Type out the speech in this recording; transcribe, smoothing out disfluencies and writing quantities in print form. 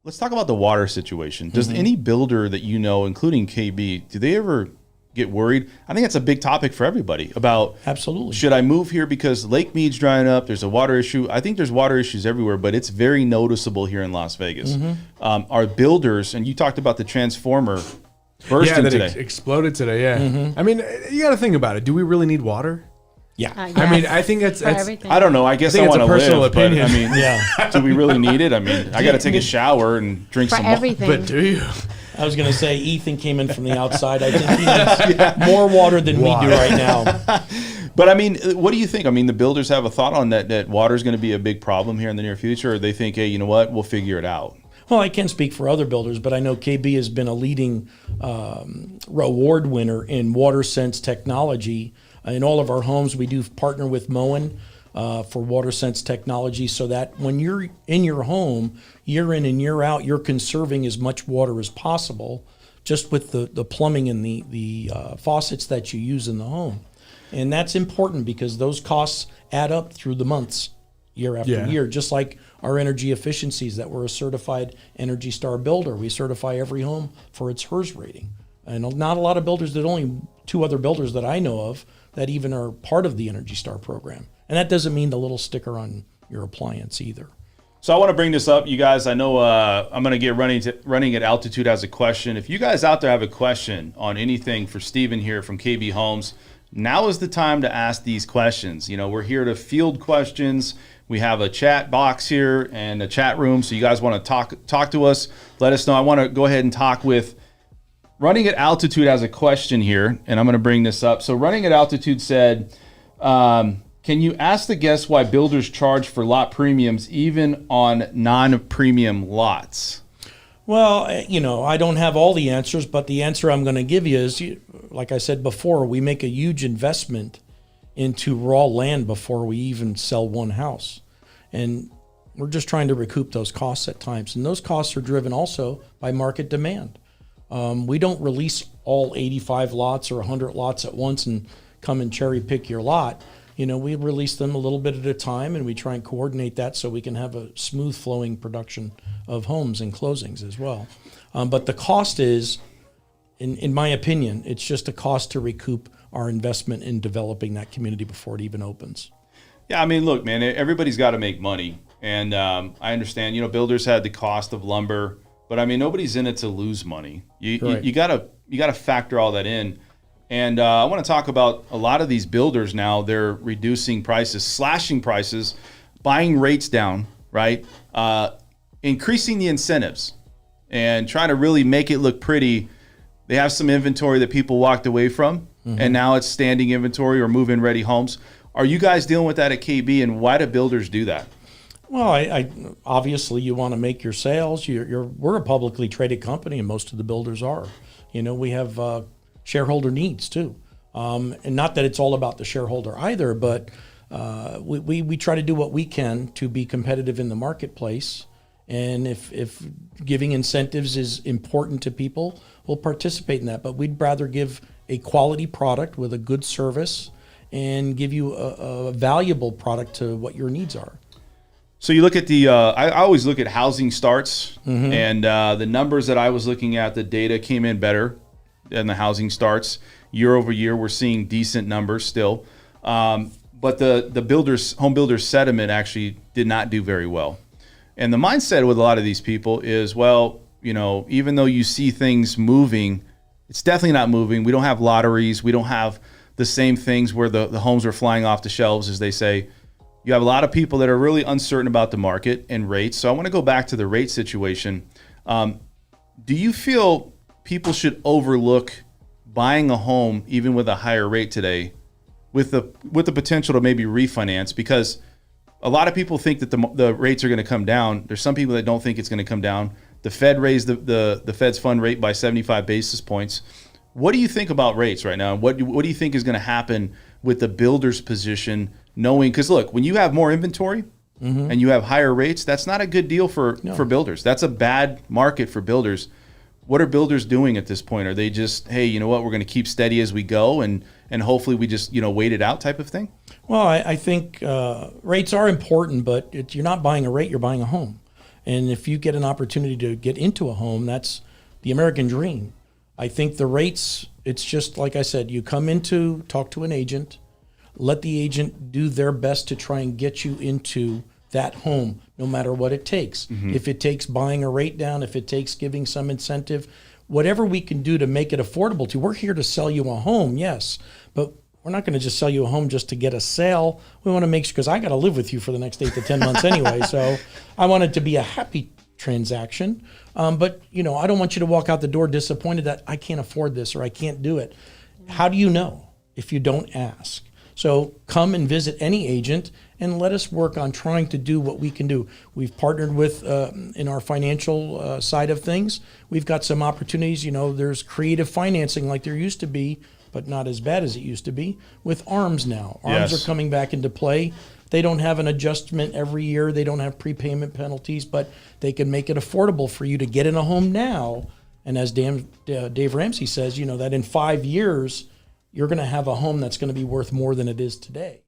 Let's talk about the water situation. Does any builder that you know, including KB, do they ever get worried? I think that's a big topic for everybody about, absolutely, should I move here because Lake Mead's drying up? There's a water issue. I think there's water issues everywhere, but it's very noticeable here in Las Vegas. Our builders, and you talked about the transformer bursting today. Exploded today, yeah. I mean, you got to think about it. Do we really need water? Yeah. Yes. I mean, I think it's I don't know. I guess I it's want a to personal live, opinion. but I mean, Yeah. do we really need it? I mean, I got to take a shower and drink For some everything. But do you? I was going to say Ethan came in from the outside. I think he needs more water than we do right now. But I mean, what do you think? I mean, the builders have a thought on that water is going to be a big problem here in the near future, or they think, hey, you know what, we'll figure it out. Well, I can't speak for other builders, but I know KB has been a leading award winner in water sense technology. In all of our homes, we do partner with Moen for water sense technology, so that when you're in your home, year in and year out, you're conserving as much water as possible, just with the plumbing and the faucets that you use in the home. And that's important because those costs add up through the months, year after year, just like our energy efficiencies that we're a certified Energy Star builder. We certify every home for its HERS rating. And not a lot of builders, there's only 2 other builders that I know of that even are part of the Energy Star program. And that doesn't mean the little sticker on your appliance either. So I want to bring this up, you guys. I know I'm going to get running at altitude as a question. If you guys out there have a question on anything for Steven here from KB Homes, now is the time to ask these questions. You know, we're here to field questions. We have a chat box here and a chat room. So you guys want to talk to us, let us know. I want to go ahead and talk with Running at Altitude as a question here, and I'm going to bring this up. So Running at Altitude said, can you ask the guests why builders charge for lot premiums even on non-premium lots? Well, you know, I don't have all the answers, but the answer I'm going to give you is, like I said before, we make a huge investment into raw land before we even sell one house. And we're just trying to recoup those costs at times. And those costs are driven also by market demand. We don't release all 85 lots or 100 lots at once and come and cherry pick your lot. You know, we release them a little bit at a time, and we try and coordinate that so we can have a smooth flowing production of homes and closings as well. But the cost is, in my opinion, it's just a cost to recoup our investment in developing that community before it even opens. Yeah, I mean, look, man, everybody's got to make money. And I understand, you know, builders had the cost of lumber, but I mean, nobody's in it to lose money. You gotta factor all that in. And I want to talk about a lot of these builders now. They're reducing prices, slashing prices, buying rates down, right? Increasing the incentives and trying to really make it look pretty. They have some inventory that people walked away from, and now it's standing inventory or move-in ready homes. Are you guys dealing with that at KB, and why do builders do that? Well, I obviously you want to make your sales. We're a publicly traded company, and most of the builders are. You know, we have shareholder needs too, and not that it's all about the shareholder either, but we try to do what we can to be competitive in the marketplace. And if giving incentives is important to people, we'll participate in that. But we'd rather give a quality product with a good service and give you a valuable product to what your needs are. So you look at the, I always look at housing starts, and the numbers that I was looking at, the data came in better than the housing starts. Year over year, we're seeing decent numbers still. But the home builders sentiment actually did not do very well. And the mindset with a lot of these people is, well, you know, even though you see things moving, it's definitely not moving. We don't have lotteries. We don't have the same things where the homes are flying off the shelves, as they say. You have a lot of people that are really uncertain about the market and rates. So I want to go back to the rate situation. Do you feel people should overlook buying a home even with a higher rate today with the potential to maybe refinance? Because a lot of people think that the rates are going to come down. There's some people that don't think it's going to come down. The Fed raised the Fed's fund rate by 75 basis points. What do you think about rates right now? What do you think is going to happen with the builder's position, knowing, because look, when you have more inventory and you have higher rates, that's not a good deal for builders. That's a bad market for builders. What are builders doing at this point? Are they just, hey, you know what, we're going to keep steady as we go and hopefully we just, you know, wait it out type of thing? Well, I think rates are important, but you're not buying a rate, you're buying a home. And if you get an opportunity to get into a home, that's the American dream. I think the rates, it's just like I said, you come into, talk to an agent, let the agent do their best to try and get you into that home, no matter what it takes. If it takes buying a rate down, if it takes giving some incentive, whatever we can do to make it affordable to. We're here to sell you a home, yes, but we're not going to just sell you a home just to get a sale. We want to make sure, because I got to live with you for the next 8 to 10 months anyway. So I want it to be a happy transaction. But I don't want you to walk out the door disappointed that I can't afford this or I can't do it. How do you know if you don't ask? So come and visit any agent and let us work on trying to do what we can do. We've partnered with, in our financial side of things, we've got some opportunities. There's creative financing like there used to be, but not as bad as it used to be, with ARMs now. ARMs Yes. are coming back into play. They don't have an adjustment every year. They don't have prepayment penalties, but they can make it affordable for you to get in a home now. And as Dave Ramsey says, that in 5 years, you're going to have a home that's going to be worth more than it is today.